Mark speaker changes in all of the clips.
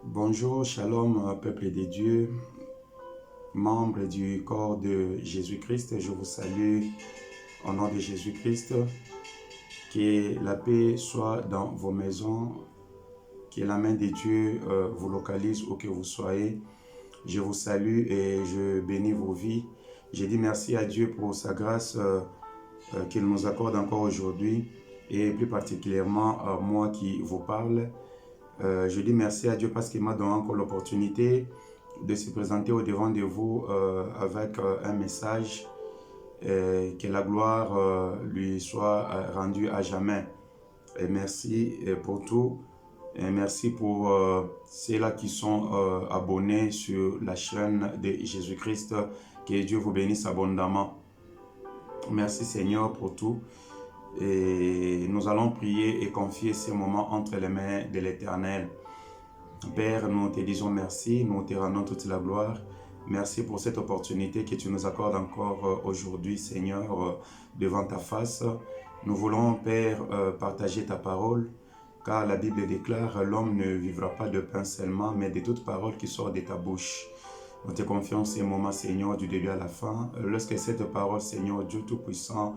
Speaker 1: Bonjour, shalom, peuple de Dieu, membres du corps de Jésus-Christ. Je vous salue au nom de Jésus-Christ. Que la paix soit dans vos maisons, que la main de Dieu vous localise où que vous soyez. Je vous salue et je bénis vos vies. Je dis merci à Dieu pour sa grâce qu'il nous accorde encore aujourd'hui et plus particulièrement à moi qui vous parle. Je dis merci à Dieu parce qu'il m'a donné encore l'opportunité de se présenter au devant de vous avec un message, que la gloire lui soit rendue à jamais. Et merci pour tout. Et merci pour ceux-là qui sont abonnés sur la chaîne de Jésus-Christ. Que Dieu vous bénisse abondamment. Merci Seigneur pour tout. Et nous allons prier et confier ces moments entre les mains de l'Éternel. Père, nous te disons merci, nous te rendons toute la gloire. Merci pour cette opportunité que tu nous accordes encore aujourd'hui, Seigneur, devant ta face. Nous voulons, Père, partager ta parole, car la Bible déclare « L'homme ne vivra pas de pain seulement, mais de toute parole qui sort de ta bouche ». Nous te confions ces moments, Seigneur, du début à la fin. Lorsque cette parole, Seigneur, Dieu Tout-Puissant,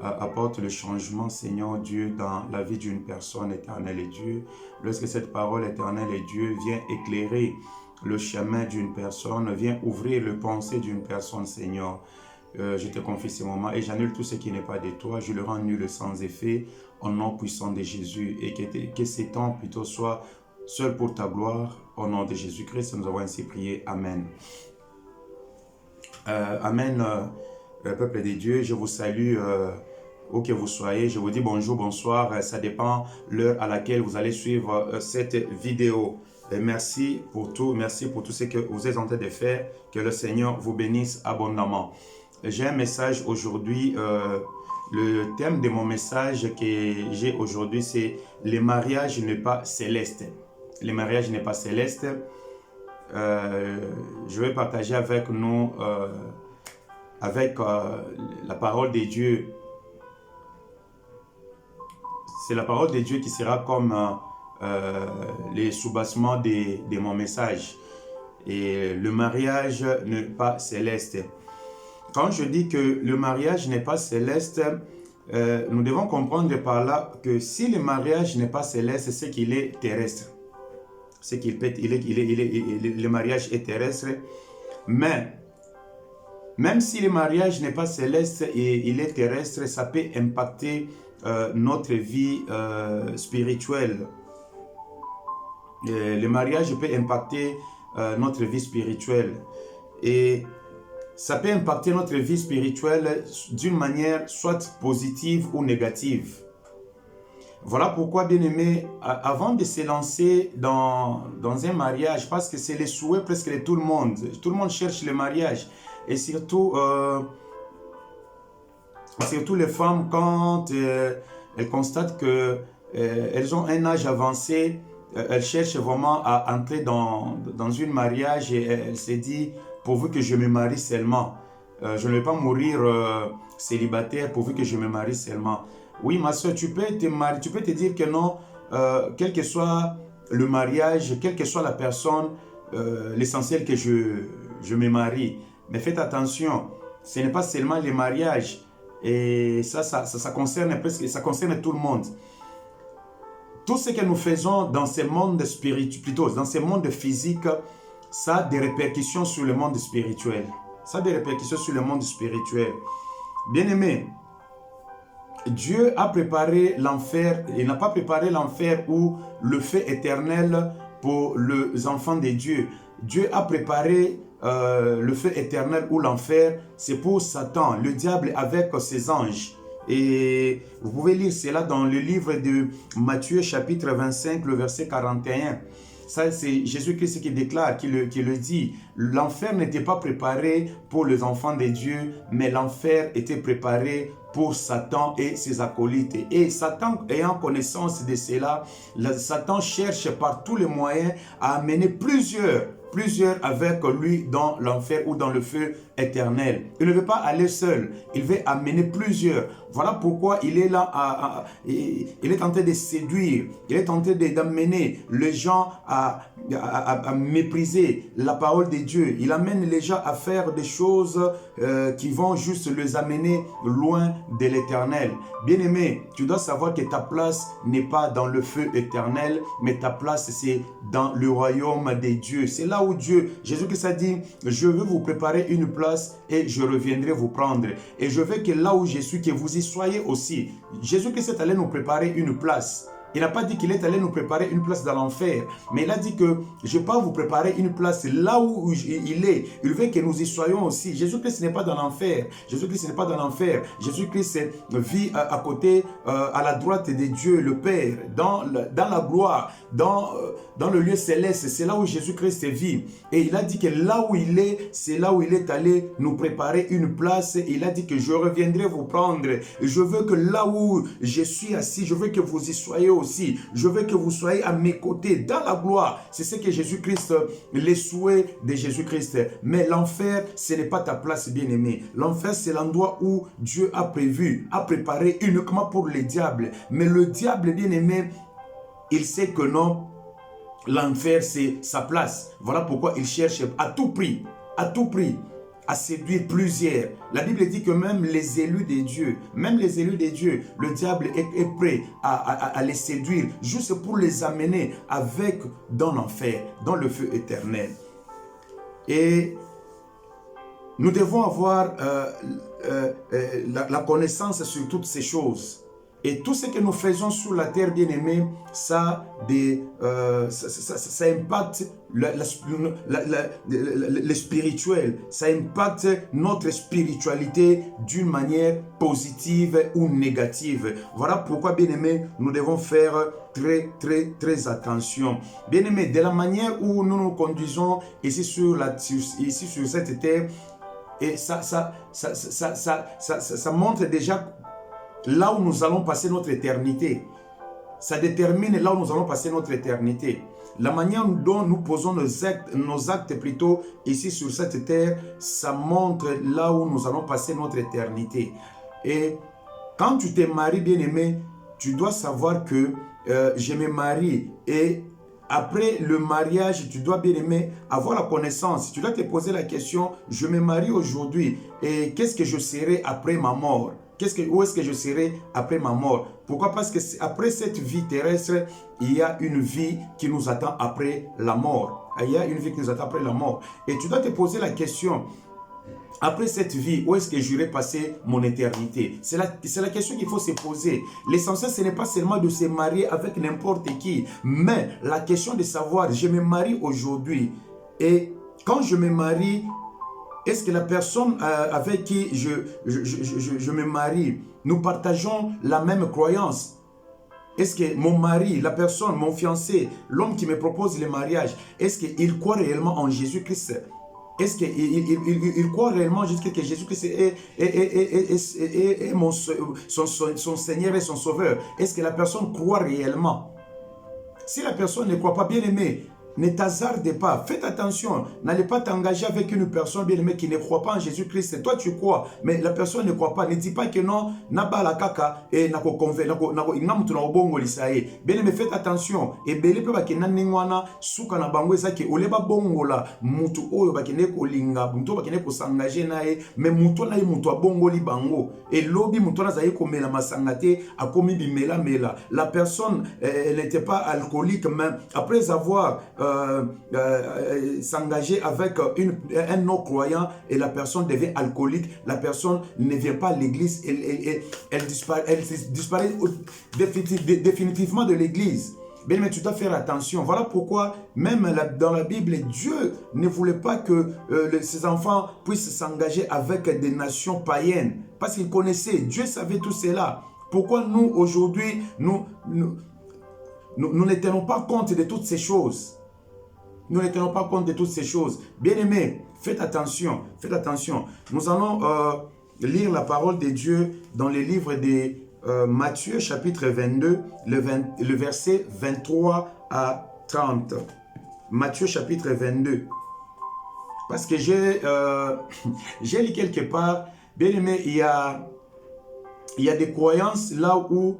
Speaker 1: apporte le changement, Seigneur Dieu, dans la vie d'une personne, Éternel et Dieu. Lorsque cette parole, Éternel et Dieu, vient éclairer le chemin d'une personne, vient ouvrir le pensée d'une personne, Seigneur. Je te confie ces moments et j'annule tout ce qui n'est pas de toi. Je le rends nul sans effet au nom puissant de Jésus et que ces temps plutôt soient seuls pour ta gloire. Au nom de Jésus-Christ, nous avons ainsi prié. Amen. Amen. Peuple de Dieu, je vous salue où que vous soyez. Je vous dis bonjour, bonsoir. Ça dépend l'heure à laquelle vous allez suivre cette vidéo. Et merci pour tout ce que vous êtes en train de faire. Que le Seigneur vous bénisse abondamment. J'ai un message aujourd'hui. Le thème de mon message que j'ai aujourd'hui, c'est « Le mariage n'est pas céleste ». Le mariage n'est pas céleste. Je vais partager avec nous, la parole de Dieu. C'est la parole de Dieu qui sera comme les soubassements de mon message. Et le mariage n'est pas céleste. Quand je dis que le mariage n'est pas céleste, nous devons comprendre par là que si le mariage n'est pas céleste, c'est qu'il est terrestre. C'est qu'il le mariage est terrestre. Mais même si le mariage n'est pas céleste et il est terrestre, ça peut impacter notre vie spirituelle. Le mariage peut impacter notre vie spirituelle. Et ça peut impacter notre vie spirituelle d'une manière soit positive ou négative. Voilà pourquoi, bien-aimé, avant de se lancer dans un mariage, parce que c'est le souhait presque de tout le monde cherche le mariage. Et surtout les femmes, quand elles constatent qu'elles ont un âge avancé, elles cherchent vraiment à entrer dans un mariage et elles se disent, pourvu que je me marie seulement. Je ne vais pas mourir célibataire pourvu que je me marie seulement. Oui, ma soeur, tu peux te marier, tu peux te dire que non, quel que soit le mariage, quelle que soit la personne, l'essentiel que je me marie. Mais faites attention, ce n'est pas seulement les mariages. Et ça concerne presque, ça concerne tout le monde. Tout ce que nous faisons dans ce monde spirituel, plutôt dans ce monde physique, ça a des répercussions sur le monde spirituel. Ça a des répercussions sur le monde spirituel. Bien-aimé, Dieu a préparé l'enfer. Il n'a pas préparé l'enfer ou le feu éternel pour les enfants de Dieu. Dieu a préparé le feu éternel ou l'enfer, c'est pour Satan, le diable avec ses anges. Et vous pouvez lire cela dans le livre de Matthieu chapitre 25, le verset 41. Ça, c'est Jésus-Christ qui déclare, qui le dit. L'enfer n'était pas préparé pour les enfants de Dieu, mais l'enfer était préparé pour Satan et ses acolytes. Et Satan, ayant connaissance de cela, Satan cherche par tous les moyens à amener plusieurs avec lui dans l'enfer ou dans le feu éternel. Il ne veut pas aller seul, il veut amener plusieurs. Voilà pourquoi il est là, il est tenté de séduire, il est tenté d'amener les gens à mépriser la parole de Dieu. Il amène les gens à faire des choses qui vont juste les amener loin de l'éternel. Bien-aimé, tu dois savoir que ta place n'est pas dans le feu éternel, mais ta place c'est dans le royaume des dieux. C'est là où Dieu, Jésus-Christ a dit, je veux vous préparer une place et je reviendrai vous prendre. Et je veux que là où je suis, que vous y soyez aussi. Jésus-Christ est allé nous préparer une place. Il n'a pas dit qu'il est allé nous préparer une place dans l'enfer, mais il a dit que je peux vous préparer une place là où il est. Il veut que nous y soyons aussi. Jésus-Christ n'est pas dans l'enfer. Jésus-Christ n'est pas dans l'enfer. Jésus-Christ vit à côté, à la droite de Dieu, le Père, dans la gloire, dans le lieu céleste. C'est là où Jésus-Christ vit. Et il a dit que là où il est, c'est là où il est allé nous préparer une place. Il a dit que je reviendrai vous prendre. Je veux que là où je suis assis, je veux que vous y soyez aussi. Je veux que vous soyez à mes côtés dans la gloire. C'est ce que Jésus-Christ, les souhaits de Jésus-Christ. Mais l'enfer, ce n'est pas ta place, bien-aimé. L'enfer, c'est l'endroit où Dieu a préparé uniquement pour les diables. Mais le diable, bien-aimé, il sait que non, l'enfer, c'est sa place. Voilà pourquoi il cherche à tout prix, à séduire plusieurs. La Bible dit que même les élus de Dieu, le diable est prêt à les séduire juste pour les amener dans l'enfer, dans le feu éternel. Et nous devons avoir la connaissance sur toutes ces choses. Et tout ce que nous faisons sur la terre, bien-aimé, ça impacte le spirituel. Ça impacte notre spiritualité d'une manière positive ou négative. Voilà pourquoi, bien-aimé, nous devons faire très attention. Bien-aimé, de la manière où nous nous conduisons ici sur cette terre, et ça montre déjà là où nous allons passer notre éternité. Ça détermine là où nous allons passer notre éternité. La manière dont nous posons nos actes plutôt ici sur cette terre, ça montre là où nous allons passer notre éternité. Et quand tu te maries, bien-aimé, tu dois savoir que je me marie et après le mariage, tu dois, bien aimé, avoir la connaissance. Tu dois te poser la question, je me marie aujourd'hui et qu'est-ce que je serai après ma mort? Où est-ce que je serai après ma mort? Pourquoi? Parce que après cette vie terrestre, il y a une vie qui nous attend après la mort. Il y a une vie qui nous attend après la mort. Et tu dois te poser la question, après cette vie, où est-ce que j'irai passer mon éternité? C'est la question qu'il faut se poser. L'essentiel, ce n'est pas seulement de se marier avec n'importe qui, mais la question de savoir, je me marie aujourd'hui. Et quand je me marie, est-ce que la personne avec qui je me marie, nous partageons la même croyance? Est-ce que mon mari, la personne, mon fiancé, l'homme qui me propose le mariage, est-ce qu'il croit réellement en Jésus-Christ? Est-ce qu'il croit réellement que Jésus-Christ est son Seigneur et son Sauveur? Est-ce que la personne croit réellement? Si la personne ne croit pas, bien aimé, ne t'hasarde pas, faites attention, n'allez pas t'engager avec une personne bien aimée qui ne croit pas en Jésus-Christ. Toi tu crois, mais la personne ne croit pas. Ne dis pas que non, nabala kaka et nako convainc, bien aimé, faites attention. Et bele pe bakena ningwana suka na bango ezaki oleba bongola mutu oyo bakene kolinga, mutu bakene ko s'engager nae, mais mutu na mutu abongoli bango. Et lobi mutu na zaye ko mela masangate akomi bimela mela. La personne elle n'était pas alcoolique, mais après avoir s'engager avec un non-croyant et la personne devient alcoolique, la personne ne vient pas à l'église, elle disparaît définitivement de l'église. Bien, mais tu dois faire attention. Voilà pourquoi, même dans la Bible, Dieu ne voulait pas que ses enfants puissent s'engager avec des nations païennes. Parce qu'il connaissait, Dieu savait tout cela. Pourquoi nous, aujourd'hui, nous ne tenons pas compte de toutes ces choses? Nous ne tenons pas compte de toutes ces choses. Bien-aimés, faites attention, faites attention. Nous allons lire la parole de Dieu dans le livre de Matthieu chapitre 22, le verset 23 à 30. Matthieu chapitre 22. Parce que j'ai lu quelque part, bien aimé, il y a des croyances là où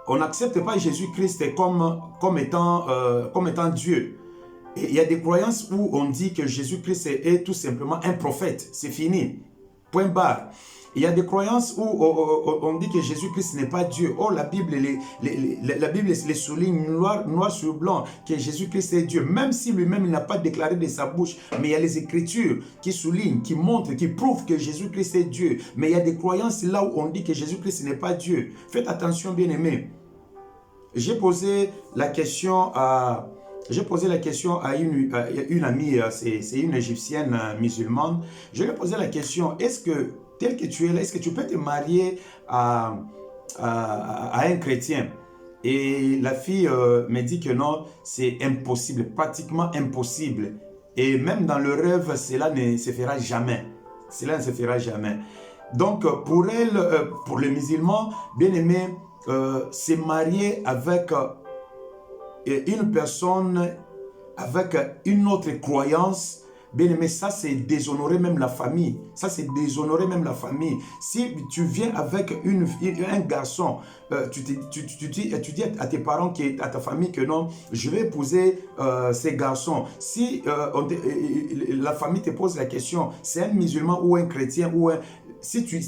Speaker 1: on n'accepte pas Jésus-Christ comme étant Dieu. Et il y a des croyances où on dit que Jésus-Christ est tout simplement un prophète. C'est fini. Point barre. Il y a des croyances où on dit que Jésus-Christ n'est pas Dieu. Oh, la Bible les souligne noir sur blanc que Jésus-Christ est Dieu. Même si lui-même il n'a pas déclaré de sa bouche. Mais il y a les Écritures qui soulignent, qui montrent, qui prouvent que Jésus-Christ est Dieu. Mais il y a des croyances là où on dit que Jésus-Christ n'est pas Dieu. Faites attention, bien-aimés. J'ai posé la question à une amie, c'est une égyptienne musulmane. Je lui ai posé la question, est-ce que, tel que tu es là, est-ce que tu peux te marier à un chrétien? Et la fille me dit que non, c'est impossible, pratiquement impossible. Et même dans le rêve, cela ne se fera jamais. Cela ne se fera jamais. Donc, pour elle, pour les musulmans, bien aimé, se marier avec une personne avec une autre croyance, bien aimé, ça c'est déshonorer même la famille. Ça c'est déshonorer même la famille. Si tu viens avec un garçon, tu dis à tes parents, à ta famille que non, je vais épouser ces garçons. Si la famille te pose la question, c'est un musulman ou un chrétien ou un... Si tu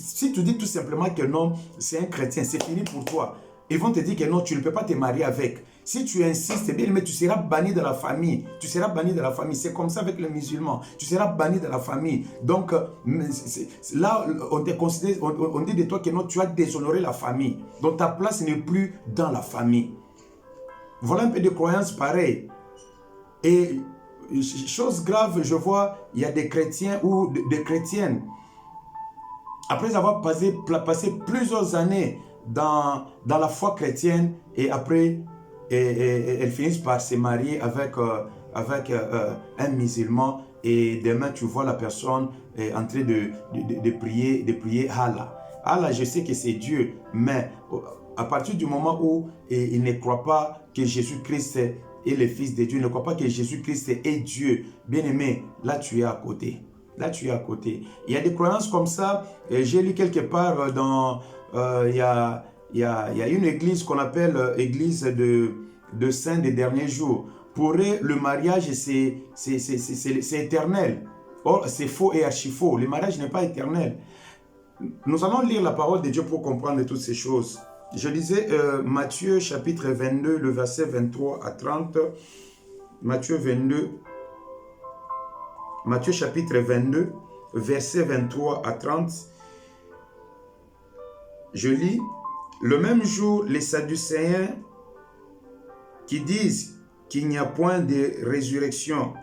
Speaker 1: dis tout simplement que non, c'est un chrétien, c'est fini pour toi. Ils vont te dire que non, tu ne peux pas te marier avec. Si tu insistes, bien, mais tu seras banni de la famille. Tu seras banni de la famille. C'est comme ça avec les musulmans. Tu seras banni de la famille. Donc, là, on te considère, on dit de toi que non, tu as déshonoré la famille. Donc, ta place n'est plus dans la famille. Voilà un peu de croyances pareilles. Et, chose grave, je vois, il y a des chrétiens ou des chrétiennes. Après avoir passé plusieurs années dans la foi chrétienne et après, elles finissent par se marier avec un musulman et demain tu vois la personne en train de prier Allah. Allah, je sais que c'est Dieu, mais à partir du moment où il ne croit pas que Jésus-Christ est le Fils de Dieu, il ne croit pas que Jésus-Christ est Dieu, bien aimé, là tu es à côté. Là, tu es à côté. Il y a des croyances comme ça. J'ai lu quelque part il y a une église qu'on appelle église de saints des derniers jours. Pour eux, le mariage, c'est éternel. Or, c'est faux et archi faux. Le mariage n'est pas éternel. Nous allons lire la parole de Dieu pour comprendre toutes ces choses. Je lisais Matthieu chapitre 22, le verset 23 à 30. Matthieu chapitre 22, verset 23 à 30. Je lis, le même jour, les Sadducéens qui disent qu'il n'y a point de résurrection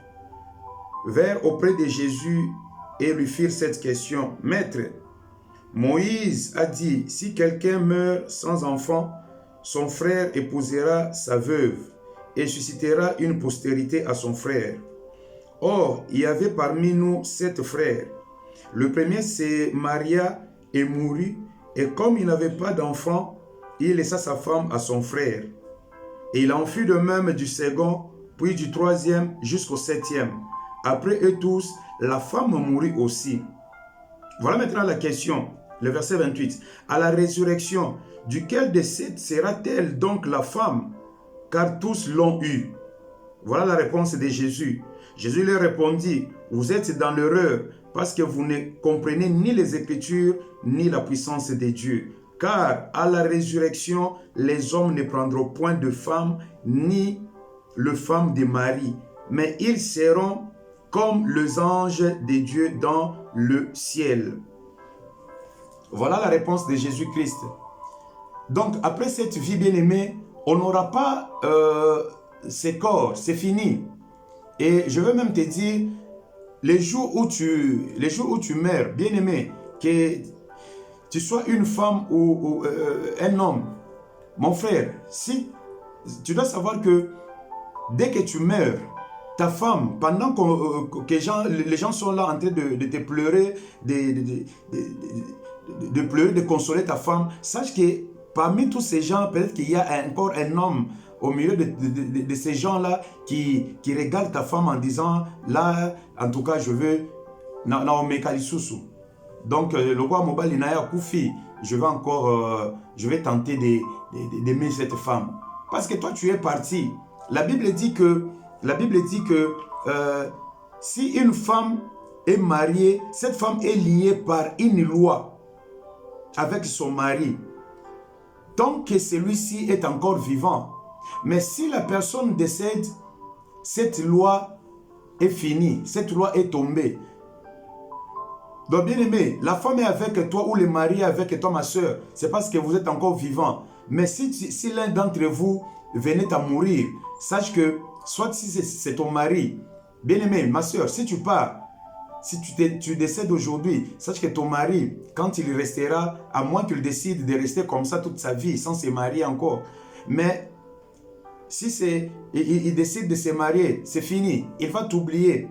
Speaker 1: vinrent auprès de Jésus et lui firent cette question. Maître, Moïse a dit, si quelqu'un meurt sans enfant, son frère épousera sa veuve et suscitera une postérité à son frère. Or, il y avait parmi nous 7 frères. Le premier s'est marié et mourut, et comme il n'avait pas d'enfant, il laissa sa femme à son frère. Et il en fut de même du second, puis du troisième jusqu'au 7e. Après eux tous, la femme mourut aussi. Voilà maintenant la question, le verset 28. À la résurrection, duquel des 7 sera-t-elle donc la femme? Car tous l'ont eue. Voilà la réponse de Jésus. Jésus leur répondit, vous êtes dans l'erreur parce que vous ne comprenez ni les Écritures ni la puissance de Dieu. Car à la résurrection, les hommes ne prendront point de femme ni le femme de Marie, mais ils seront comme les anges de Dieu dans le ciel. Voilà la réponse de Jésus-Christ. Donc après cette vie bien-aimée, on n'aura pas ces corps, c'est fini. Et je veux même te dire, les jours où tu meurs, bien-aimé, que tu sois une femme ou un homme, mon frère, si tu dois savoir que dès que tu meurs, ta femme, pendant que les gens sont là en train de te pleurer, de pleurer, de consoler ta femme, sache que parmi tous ces gens, peut-être qu'il y a encore un homme au milieu de ces gens-là qui regardent ta femme en disant, là, en tout cas, je veux Naomi Kalisusu. Donc, le roi Mobali Naya Koufi, je vais tenter d'aimer cette femme. Parce que toi, tu es parti. La Bible dit que si une femme est mariée, cette femme est liée par une loi avec son mari, tant que celui-ci est encore vivant. Mais si la personne décède, cette loi est finie, cette loi est tombée. Donc bien aimé, la femme est avec toi ou le mari est avec toi, ma soeur, c'est parce que vous êtes encore vivant. Mais si l'un d'entre vous venait à mourir, sache que, soit si c'est ton mari, bien aimé, ma soeur, si tu pars, si tu décèdes aujourd'hui, sache que ton mari, quand il restera, à moins qu'il décide de rester comme ça toute sa vie, sans se marier encore, mais si il décide de se marier, c'est fini, il va t'oublier.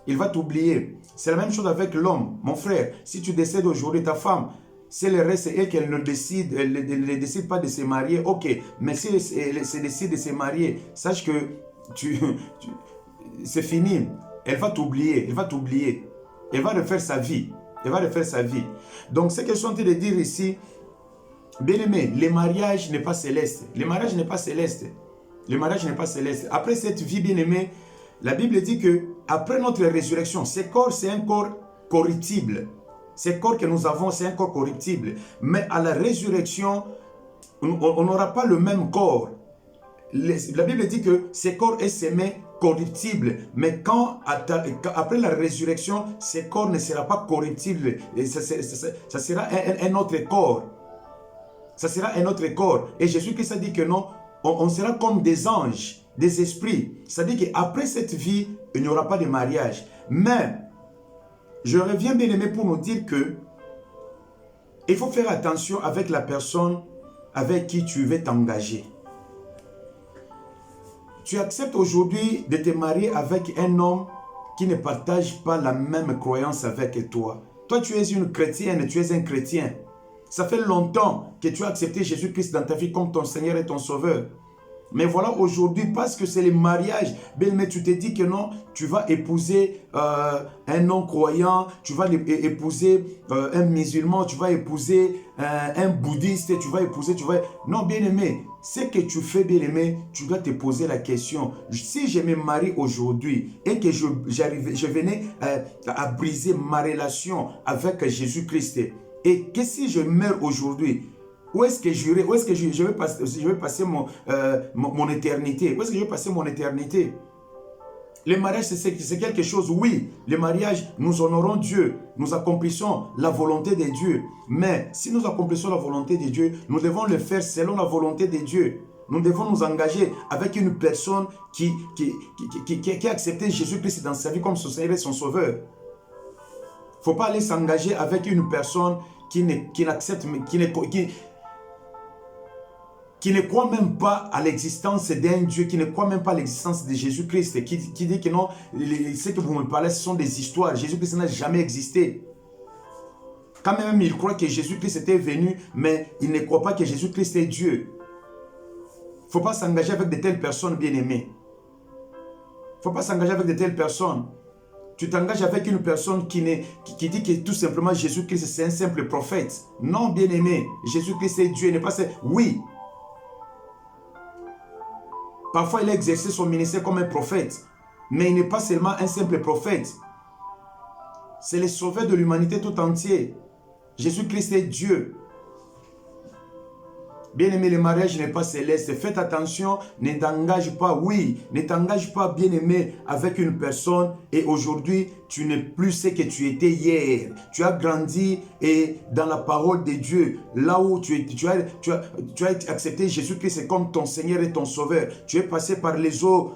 Speaker 1: Il va t'oublier. C'est la même chose avec l'homme. Mon frère, si tu décèdes aujourd'hui, ta femme, si elle reste et qu'elle ne décide pas de se marier, ok. Mais si elle se décide de se marier, sache que c'est fini. Elle va t'oublier. Elle va t'oublier. Elle va refaire sa vie. Elle va refaire sa vie. Donc, ce que je suis en train de dire ici, bien aimé, le mariage n'est pas céleste. Le mariage n'est pas céleste. Le mariage n'est pas céleste. Après cette vie, bien aimé, la Bible dit que après notre résurrection, ce corps, c'est un corps corruptible. Ce corps que nous avons, c'est un corps corruptible. Mais à la résurrection, on n'aura pas le même corps. La Bible dit que ce corps est semé corruptible. Mais après la résurrection, ce corps ne sera pas corruptible. Ça sera un autre corps. Ça sera un autre corps. Et Jésus-Christ a dit que non, on sera comme des anges, des esprits. C'est-à-dire qu'après cette vie, il n'y aura pas de mariage. Mais, je reviens bien aimé pour nous dire que il faut faire attention avec la personne avec qui tu veux t'engager. Tu acceptes aujourd'hui de te marier avec un homme qui ne partage pas la même croyance avec toi. Toi, tu es une chrétienne, tu es un chrétien. Ça fait longtemps que tu as accepté Jésus-Christ dans ta vie comme ton Seigneur et ton Sauveur. Mais voilà, aujourd'hui, parce que c'est le mariage, mais tu te dis que non, tu vas épouser un non-croyant, tu vas épouser un musulman, tu vas épouser un bouddhiste, tu vas épouser, Non, bien-aimé, ce que tu fais, bien-aimé, tu dois te poser la question. Si je me marie aujourd'hui et que je venais à briser ma relation avec Jésus-Christ, et que si je meurs aujourd'hui, où est-ce que j'irai? Où est-ce que je vais passer mon éternité? Où est-ce que je vais passer mon éternité? Le mariage, c'est quelque chose, oui. Le mariage, nous honorons Dieu. Nous accomplissons la volonté de Dieu. Mais si nous accomplissons la volonté de Dieu, nous devons le faire selon la volonté de Dieu. Nous devons nous engager avec une personne qui a accepté Jésus-Christ dans sa vie comme son Seigneur et son Sauveur. Il ne faut pas aller s'engager avec une personne qui ne croit même pas à l'existence d'un Dieu, qui ne croit même pas à l'existence de Jésus-Christ, qui dit que non, ce que vous me parlez, ce sont des histoires. Jésus-Christ n'a jamais existé. Quand même, il croit que Jésus-Christ était venu, mais il ne croit pas que Jésus-Christ est Dieu. Il ne faut pas s'engager avec de telles personnes, bien-aimées. Il ne faut pas s'engager avec de telles personnes. Tu t'engages avec une personne qui dit que tout simplement Jésus-Christ c'est un simple prophète. Non, bien-aimé, Jésus-Christ est Dieu, il n'est pas... Oui. Parfois, il a exercé son ministère comme un prophète. Mais il n'est pas seulement un simple prophète. C'est le sauveur de l'humanité tout entière. Jésus-Christ est Dieu. Bien-aimé, le mariage n'est pas céleste. Faites attention, ne t'engage pas, oui, ne t'engage pas, bien-aimé, avec une personne et aujourd'hui, tu n'es plus ce que tu étais hier. Tu as grandi et dans la parole de Dieu, là où tu as accepté Jésus-Christ comme ton Seigneur et ton Sauveur. Tu es passé par les eaux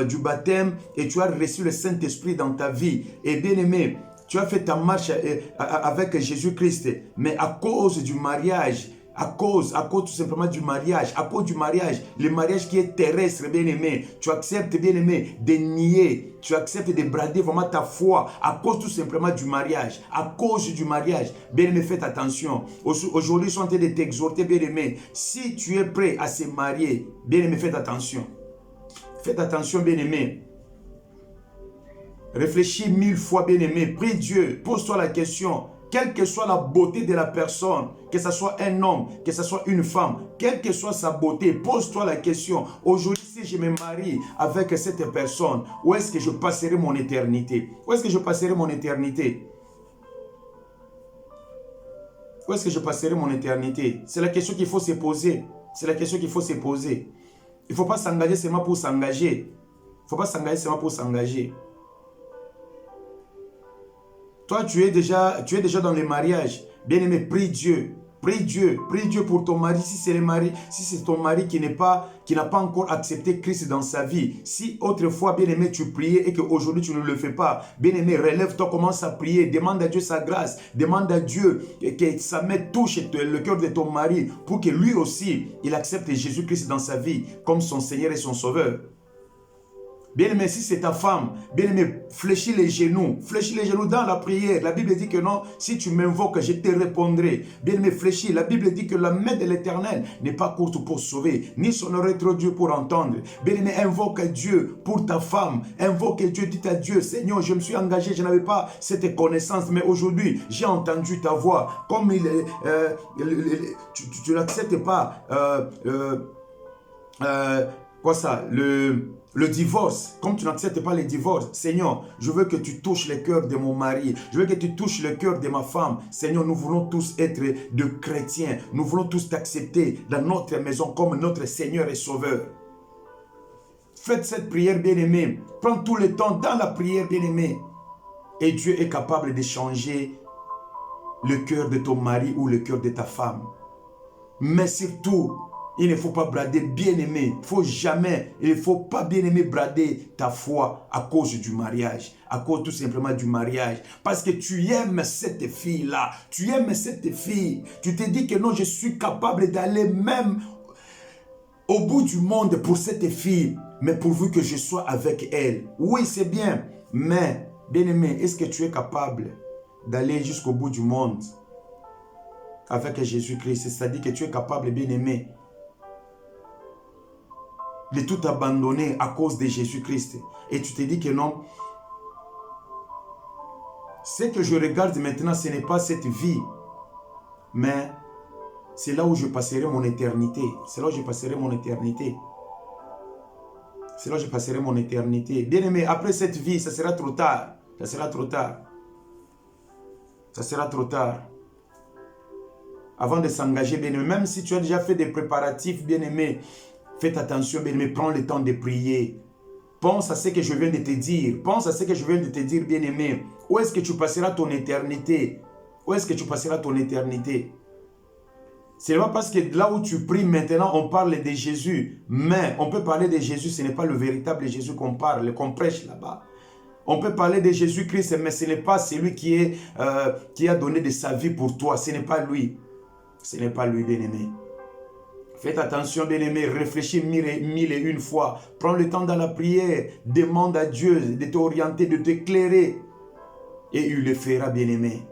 Speaker 1: du baptême et tu as reçu le Saint-Esprit dans ta vie. Et bien-aimé, tu as fait ta marche avec Jésus-Christ, mais à cause du mariage, À cause tout simplement du mariage. À cause du mariage, le mariage qui est terrestre, bien-aimé. Tu acceptes, bien-aimé, de nier. Tu acceptes de brader vraiment ta foi à cause tout simplement du mariage. À cause du mariage. Bien-aimé, faites attention. Aujourd'hui, je suis en train de t'exhorter, bien-aimé. Si tu es prêt à se marier, bien-aimé, faites attention. Faites attention, bien-aimé. Réfléchis 1000 fois, bien-aimé. Prie Dieu. Pose-toi la question. Quelle que soit la beauté de la personne, que ce soit un homme, que ce soit une femme, quelle que soit sa beauté, pose-toi la question. Aujourd'hui, si je me marie avec cette personne, où est-ce que je passerai mon éternité? Où est-ce que je passerai mon éternité? Où est-ce que je passerai mon éternité? C'est la question qu'il faut se poser. C'est la question qu'il faut se poser. Il ne faut pas s'engager seulement pour s'engager. Il ne faut pas s'engager seulement pour s'engager. Toi, tu es déjà dans le mariage. Bien-aimé, prie Dieu. Prie Dieu pour ton mari. Si c'est ton mari qui n'a pas encore accepté Christ dans sa vie. Si autrefois, bien-aimé, tu priais et qu'aujourd'hui tu ne le fais pas. Bien-aimé, relève-toi, commence à prier. Demande à Dieu sa grâce. Demande à Dieu que sa main touche le cœur de ton mari pour que lui aussi, il accepte Jésus-Christ dans sa vie comme son Seigneur et son Sauveur. Bien-aimé, si c'est ta femme, bien-aimé, fléchis les genoux dans la prière. La Bible dit que non, si tu m'invoques, je te répondrai. Bien-aimé, fléchis. La Bible dit que la main de l'Éternel n'est pas courte pour sauver, ni son oreille trop dure pour entendre. Bien-aimé, invoque Dieu pour ta femme. Invoque Dieu, dis à Dieu, Seigneur, je me suis engagé, je n'avais pas cette connaissance, mais aujourd'hui, j'ai entendu ta voix. Comme tu n'acceptes pas, le divorce, comme tu n'acceptes pas le divorce, Seigneur, je veux que tu touches le cœur de mon mari, je veux que tu touches le cœur de ma femme. Seigneur, nous voulons tous être de chrétiens, nous voulons tous t'accepter dans notre maison comme notre Seigneur et Sauveur. Faites cette prière, bien-aimé. Prends tout le temps dans la prière, bien-aimé. Et Dieu est capable de changer le cœur de ton mari ou le cœur de ta femme. Mais surtout, il ne faut pas brader, bien-aimé. Il ne faut pas, bien-aimé, brader ta foi à cause du mariage. À cause tout simplement du mariage. Parce que tu aimes cette fille-là. Tu aimes cette fille. Tu te dis que non, je suis capable d'aller même au bout du monde pour cette fille. Mais pourvu que je sois avec elle. Oui, c'est bien. Mais, bien-aimé, est-ce que tu es capable d'aller jusqu'au bout du monde avec Jésus-Christ? C'est-à-dire que tu es capable, bien-aimé, de tout abandonner à cause de Jésus-Christ. Et tu te dis que non. Ce que je regarde maintenant, ce n'est pas cette vie. Mais c'est là où je passerai mon éternité. C'est là où je passerai mon éternité. C'est là où je passerai mon éternité. Bien-aimé, après cette vie, ça sera trop tard. Ça sera trop tard. Ça sera trop tard. Avant de s'engager, bien-aimé, même si tu as déjà fait des préparatifs, bien-aimé, faites attention, bien-aimé, prends le temps de prier. Pense à ce que je viens de te dire. Pense à ce que je viens de te dire, bien-aimé. Où est-ce que tu passeras ton éternité? Où est-ce que tu passeras ton éternité? C'est pas parce que là où tu pries maintenant, on parle de Jésus. Mais on peut parler de Jésus, ce n'est pas le véritable Jésus qu'on parle, qu'on prêche là-bas. On peut parler de Jésus-Christ, mais ce n'est pas celui qui a donné de sa vie pour toi. Ce n'est pas lui. Ce n'est pas lui, bien-aimé. Faites attention, bien-aimé, réfléchis mille et une fois. Prends le temps dans la prière. Demande à Dieu de t'orienter, de t'éclairer. Et il le fera, bien-aimé.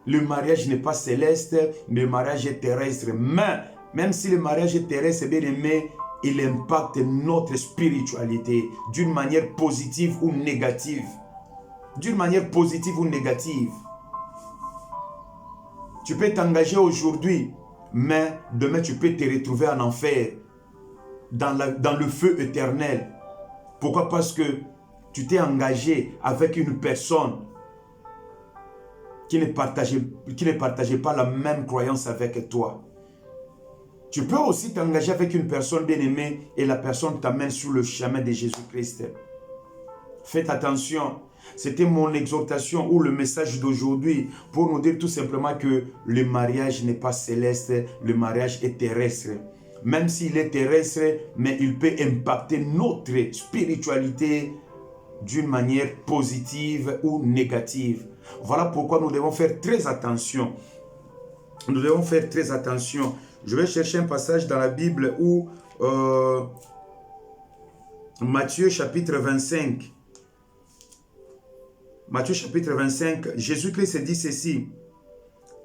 Speaker 1: Le mariage n'est pas céleste, mais le mariage est terrestre. Mais, même si le mariage est terrestre, bien-aimé, il impacte notre spiritualité d'une manière positive ou négative. D'une manière positive ou négative. Tu peux t'engager aujourd'hui, mais demain tu peux te retrouver en enfer, dans le feu éternel. Pourquoi? Parce que tu t'es engagé avec une personne qui ne partageait pas la même croyance avec toi. Tu peux aussi t'engager avec une personne bien-aimée et la personne t'amène sur le chemin de Jésus-Christ. Faites attention. C'était mon exhortation ou le message d'aujourd'hui pour nous dire tout simplement que le mariage n'est pas céleste, le mariage est terrestre. Même s'il est terrestre, mais il peut impacter notre spiritualité d'une manière positive ou négative. Voilà pourquoi nous devons faire très attention. nous devons faire très attention. Je vais chercher un passage dans la Bible où Matthieu chapitre 25. Matthieu chapitre 25, Jésus-Christ dit ceci.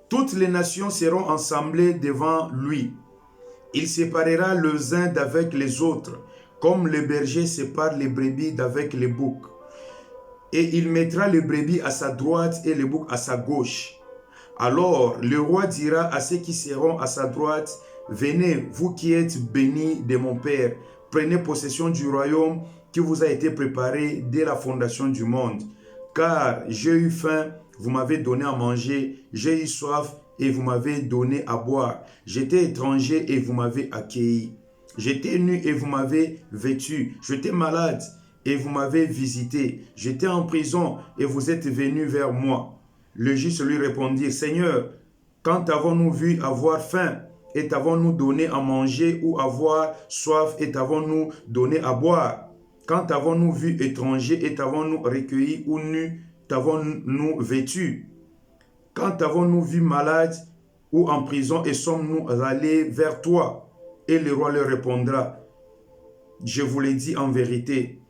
Speaker 1: Toutes les nations seront assemblées devant lui. Il séparera les uns d'avec les autres, comme le berger sépare les brebis d'avec les boucs. Et il mettra les brebis à sa droite et les boucs à sa gauche. Alors le roi dira à ceux qui seront à sa droite, venez, vous qui êtes bénis de mon Père, prenez possession du royaume qui vous a été préparé dès la fondation du monde. Car j'ai eu faim, vous m'avez donné à manger, j'ai eu soif et vous m'avez donné à boire. J'étais étranger et vous m'avez accueilli. J'étais nu et vous m'avez vêtu. J'étais malade et vous m'avez visité. J'étais en prison et vous êtes venus vers moi. Le juste lui répondit, Seigneur, quand avons-nous vu avoir faim et t'avons-nous donné à manger ou avoir soif et t'avons-nous donné à boire? Quand avons-nous vu étranger et t'avons-nous recueilli ou nu, t'avons-nous vêtu? Quand avons-nous vu malade ou en prison et sommes-nous allés vers toi? Et le roi leur répondra, je vous l'ai dit en vérité,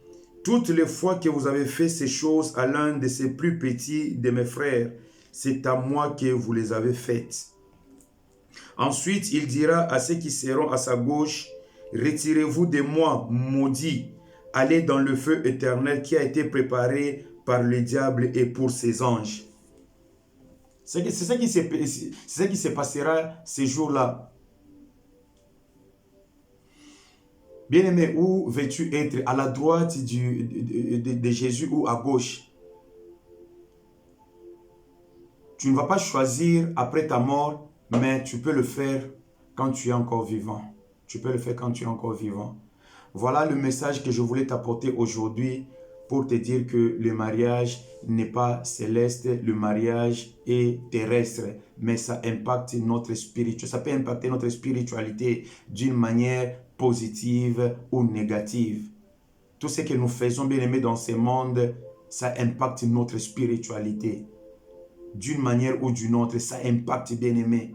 Speaker 1: toutes les fois que vous avez fait ces choses à l'un de ces plus petits de mes frères, c'est à moi que vous les avez faites. Ensuite, il dira à ceux qui seront à sa gauche, retirez-vous de moi, maudits, allez dans le feu éternel qui a été préparé par le diable et pour ses anges. C'est ça qui se passera ces jours-là. Bien-aimé, où veux-tu être? À la droite de Jésus ou à gauche? Tu ne vas pas choisir après ta mort, mais tu peux le faire quand tu es encore vivant. Tu peux le faire quand tu es encore vivant. Voilà le message que je voulais t'apporter aujourd'hui pour te dire que le mariage n'est pas céleste, le mariage est terrestre, mais ça impacte notre spiritualité. Ça peut impacter notre spiritualité d'une manière positive ou négative. Tout ce que nous faisons, bien aimé, dans ce monde, ça impacte notre spiritualité. D'une manière ou d'une autre, ça impacte, bien aimé.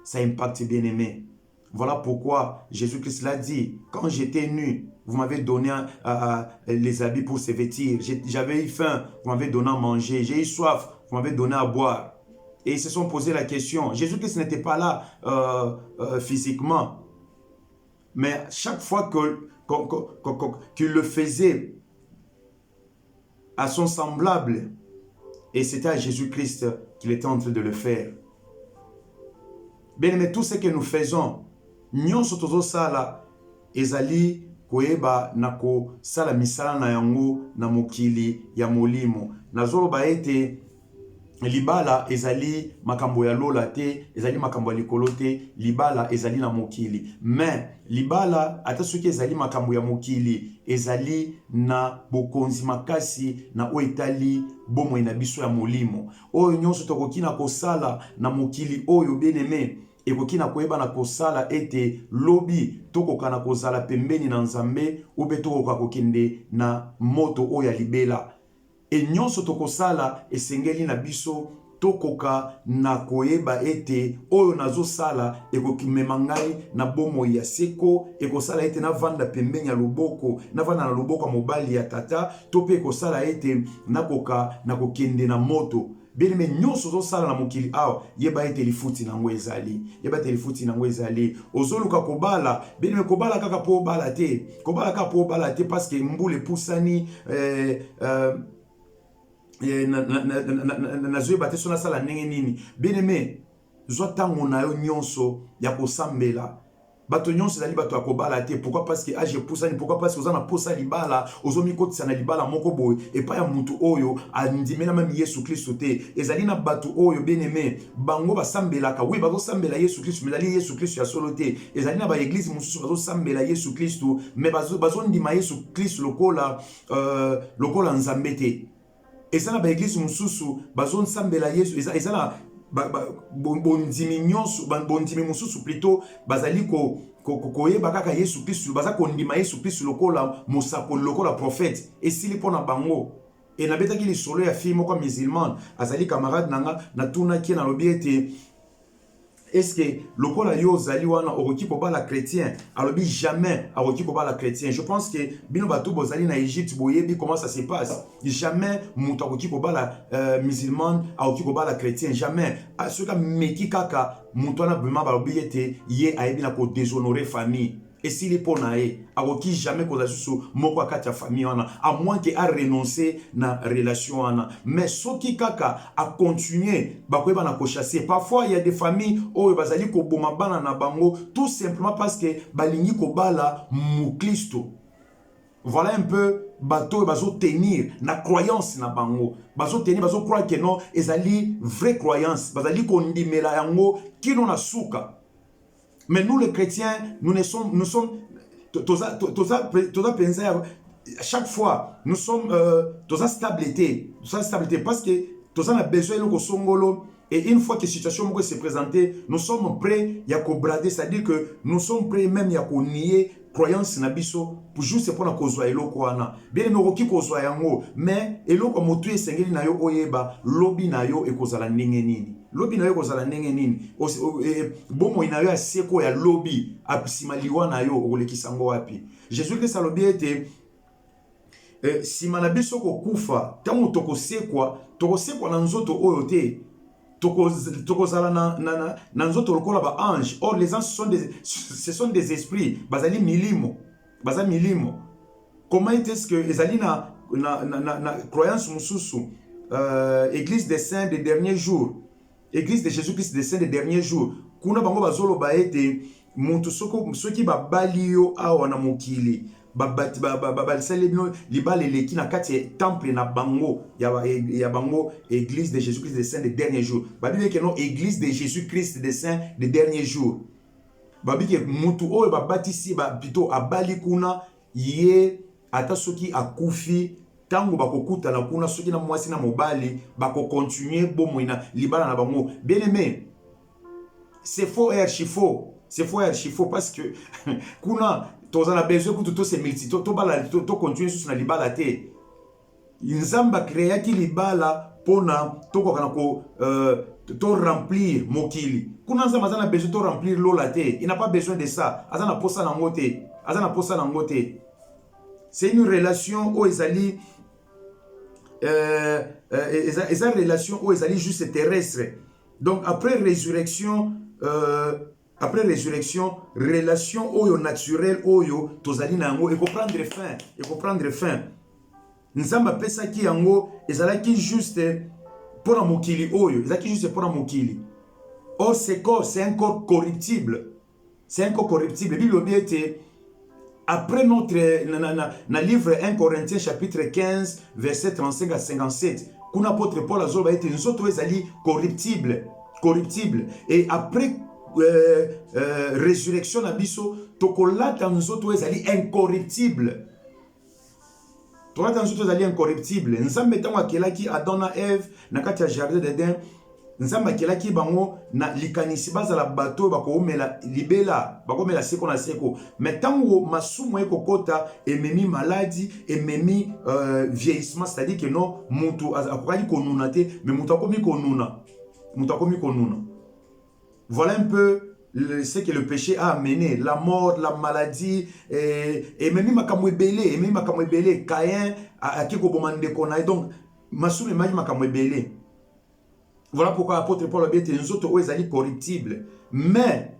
Speaker 1: Ça impacte, bien aimé. Voilà pourquoi Jésus-Christ l'a dit. Quand j'étais nu, vous m'avez donné les habits pour se vêtir. J'avais eu faim, vous m'avez donné à manger. J'ai eu soif, vous m'avez donné à boire. Et ils se sont posé la question. Jésus-Christ n'était pas là physiquement. Mais chaque fois qu'il le faisait à son semblable, et c'était à Jésus-Christ qu'il était en train de le faire. Bien aimé, tout ce que nous faisons, nyonso tozosala ezali koyeba na kosala misala na yango na mokili ya molimo. Nazoloba ete libala ezali makambo ya lola te, ezali makambo ya likolo te, libala ezali na mokili. Mais libala ata soki ezali makambo ya mokili, ezali na bokonzi makasi na o etali bomoi na biso ya molimo. Oyo nyonso tokoki na kosala na mokili oyo bien-aimé, ekoki na koyeba na kosala ete lobi tokoka na kozala pembeni na Nzambe ube tokoka kokende na moto oyo ya libela. E nyonso tokosala esengeli na biso tokoka na koyeba ete oyo nazosala ekokimema ngai na bomoi ya seko, ekosala ete navanda pembeni ya loboko, navanda na loboko ya mobali ya tata, to pe ekosala ete nakoka na kokende na moto. Bien-aimé, nyonso tozosala na mokili awa, yeba ete lifuti nango ezali. Yeba ete lifuti nango ezali. Ozoluka kobala, bien-aimé, kobala kaka po obala te. Kobala kaka po obala te parce que mbule pusani nazoyeba te so nasala ndenge nini. Bien-aimé, zwa ntango na yo nyonso ya kosambela. Bato nyonso ezali bato ya kobala te. Pourquoi? Parce que age pusani. Pourquoi? Parce que oza na posa libala, ozomikotisa na libala moko boye epai ya mutu oyo andimela mami Yesu Kristo te. Ezali na bato oyo bien-aimé, bango basambelaka. Oui, bazosambela Yesu Kristo, mais ezali Yesu Kristo ya solo te. Ezali na ba église mosusu bazosambela Yesu Kristo, mais bazondima Yesu Kristo lokola Nzambe te. Ezala ba église mosusu bazosambela Yesu, ezala bondimi nyonso, bondimi mosusu plutôt bazali koyeba kaka Yesu Kristo, baza kondima Yesu Kristo lokola mosakoli, lokola prophète. Esili pona bango. Et nabetaki lisolo ya fille moko musulmane, azali camarade nanga, natunaki na lobi ete Est-ce que le kola yo zali wana okoki kobala chrétien? Alors jamais okoki kobala chrétien. Je pense que bino bato bozali na Égypte boyebi comment ça se passe. Jamais muto okoki kobala musulman okoki kobala chrétien. Jamais. Soka meki kaka muto na bima balobi ete ye ayebi na ko déshonorer famille. Et s'il est pour naé, akoki jamais koza susu moko akati ya famille wana, à moins que a renoncer na relation wana. Mais soki kaka a continuer bakoyeba na ko chasser. Parfois il y a des familles oyo bazali ko boma bana na bango tout simplement parce que balingi ko bala muklisto. Voilà un peu bateau bazo tenir na croyance na bango. Bazo tenir bazo croire que non ezali vraie croyance. Bazali ko ndimela yango kino na suka. Mais nous, les chrétiens, nous sommes pensé à chaque fois, nous sommes stabilité parce que nous avons besoin de songolo et une fois que la situation se présente, nous sommes prêts à brader, c'est-à-dire que nous sommes prêts même à nier croyance na biso pour juste pour na kozwa eloko wana bien nokoki kozwa yango mais eloko motu esengeli na yo oyeba lobi na yo ekozala ndenge nini lobi na yo ekozala ndenge nini bomo ina yo aseko ya lobi apisima liwa na yo okolekisa ngo wapi Jésus Christ alobi ete sima na biso kokufa tango tokosekwa na nzoto oyo te tokozala na nzoto lokola ba ange. Or les anges ce sont des esprits bazali milimo. Comment est-ce que ezali na croyance mususu église des saints des derniers jours, église de Jésus-Christ des saints des derniers jours, kuna bango bazolo ba ete muntu soki babali yo awa na mokili libale leki na kati temple na bango ya bango église de Jésus-Christ des saints des derniers jours. Babi ke non église de Jésus-Christ des saints des derniers jours. Babi ke mutu oyo babatisi plutôt abali kuna ye ata soki akufi tango bakokuta na kuna soki na mwasi na mobali bako continuer bomoina libala na bango. Bien aimé, c'est faux et archi faux. C'est faux et archi faux parce que kuna toza na besoin pour tout ces multi to continuer sur na libala te. Nzamba créa ki libala pona to ko kana ko to remplir mokili. Kuna nzamba za na besoin to remplir lola te. Il n'a pas besoin de ça. Azana posa na ngote. C'est une relation où ezali eza relation où ezali juste terrestre. Donc après résurrection relation oyo naturelle oyo tozali na yango prendre fin. Nzamba pesa ki yango ezalaki juste pour la mokili oyo, ezalaki juste pour la mokili. Or ce corps c'est un corps corruptible. Bible dit était après notre na livre 1 Corinthiens chapitre 15 verset 35 à 57. Kuna apôtre Paul azoba ete nzoto ezali corruptible et après résurrection na biso tokolata nzoto ezali incorruptible. Nzambe tango akelaki Adam na Ève na kati ya jardin d'Éden, Nzambe akelaki bango na likanisi bazala bato bakomela libela bakomela seko na seko. Mais tango masumu ekokota ememi maladie ememi vieillissement, c'est-à-dire que non mutu akokaki konuna te mais mutu akomi konuna. Voilà un peu ce que le péché a amené, la mort, la maladie, et même makamwebele, Caïn a kiko bomande kona, donc masume maji makamwebele. Voilà pourquoi l'apôtre Paul a dit que nous autres ezali corruptibles. Mais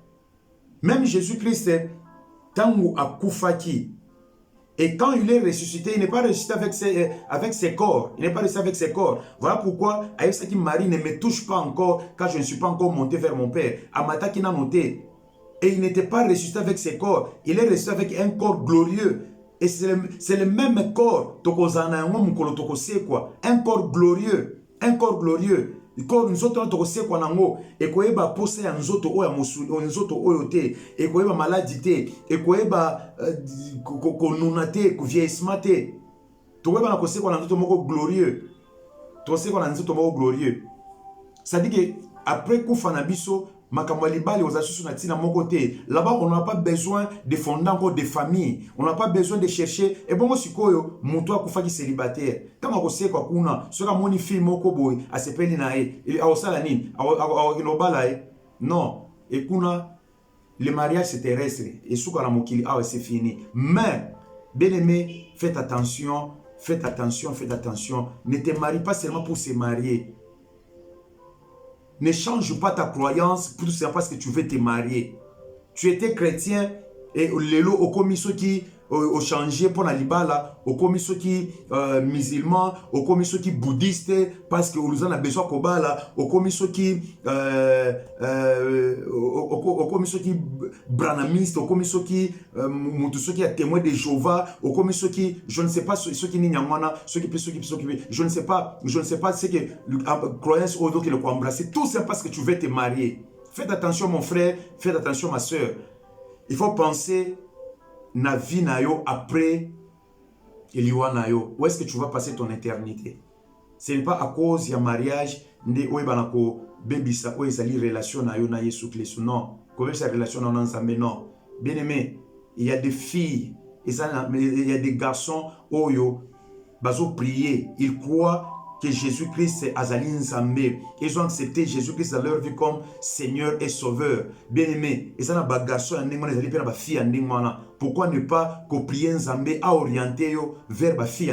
Speaker 1: même Jésus-Christ, tangu akufaki, et quand il est ressuscité, il n'est pas ressuscité avec ses corps. Voilà pourquoi, avec ce qui Marie ne me touche pas encore, car je ne suis pas encore monté vers mon Père. Amata qui n'a monté. Et il n'était pas ressuscité avec ses corps. Il est ressuscité avec un corps glorieux. Et c'est le même corps. Un corps glorieux. Corps nzoto tokosekwa nango ekoyeba posa ya nzoto oyo musulu nzoto oyo te ekoyeba maladie te ekoyeba konuna te vieillissement te tokoyeba na kosekwa na nzoto moko glorieux ça dit que après kufa na biso makambo libali ozasusu na tina moko te. Là-bas on n'a pas besoin de fonder encore des familles, on n'a pas besoin de chercher et bon sikoyo mutu akufa ki célibataire kama kosekwa kuna soka moni fille moko boy asepeli na e awosala nini awinobala e non Et kuna, le mariage c'est terrestre. Et soukara mokili, ah ouais, c'est fini. Mais, bien aimé, faites attention, faites attention, faites attention. Ne te marie pas seulement pour se marier. Ne change pas ta croyance pour tout ça parce que tu veux te marier. Tu étais chrétien et lelo okomiso qui au changé pour la libala, okomiso qui musulman, okomiso qui bouddhiste parce que nous en a besoin kobala, okomiso qui okomiso qui branamiste, okomiso qui mutuso qui a témoin de Jéhovah, okomiso qui je ne sais pas ceux qui n'y nyamana, ceux qui je ne sais pas ce que croyance ou d'autres qui le croient embrasser, tout ça parce que tu veux te marier. Faites attention mon frère, faites attention ma soeur. Il faut penser na vie na yo après eliwa na yo. Où est-ce que tu vas passer ton éternité? Ce n'est pas à cause du mariage de oyebanako bebisa ou ezali relation na yo na Yesu Christ. Non. Comment sa relation na ensemble? Non. Bien aimé, il y a des filles, il y a des garçons oyo bazo prier, ils croient que Jésus-Christ est Azali Nzambe. Ils ont accepté Jésus-Christ dans leur vie comme Seigneur et Sauveur. Bien-aimé, et ça n'a pas garçon, fille. Pourquoi ne pas prier Nzambe à orienter vers la fille?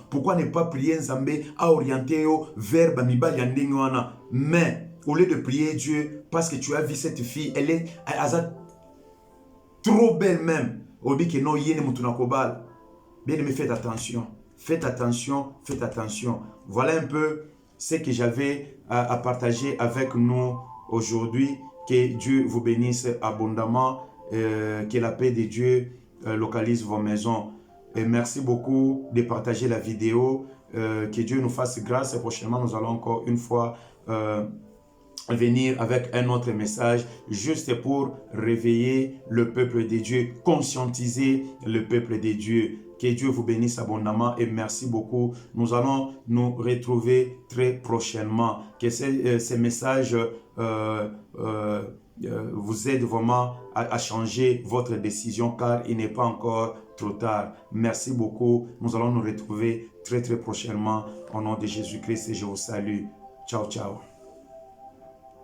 Speaker 1: Pourquoi ne pas prier Nzambe à orienter vers la mibali? Mais au lieu de prier Dieu, parce que tu as vu cette fille, elle est trop belle même. Bien-aimé, faites attention. Faites attention, faites attention. Voilà un peu ce que j'avais à partager avec nous aujourd'hui. Que Dieu vous bénisse abondamment. Que la paix de Dieu localise vos maisons. Et merci beaucoup de partager la vidéo. Que Dieu nous fasse grâce. Et prochainement, nous allons encore une fois venir avec un autre message juste pour réveiller le peuple de Dieu, conscientiser le peuple de Dieu. Que Dieu vous bénisse abondamment et merci beaucoup. Nous allons nous retrouver très prochainement. Que ces messages vous aident vraiment à changer votre décision car il n'est pas encore trop tard. Merci beaucoup. Nous allons nous retrouver très prochainement au nom de Jésus-Christ et je vous salue. Ciao, ciao.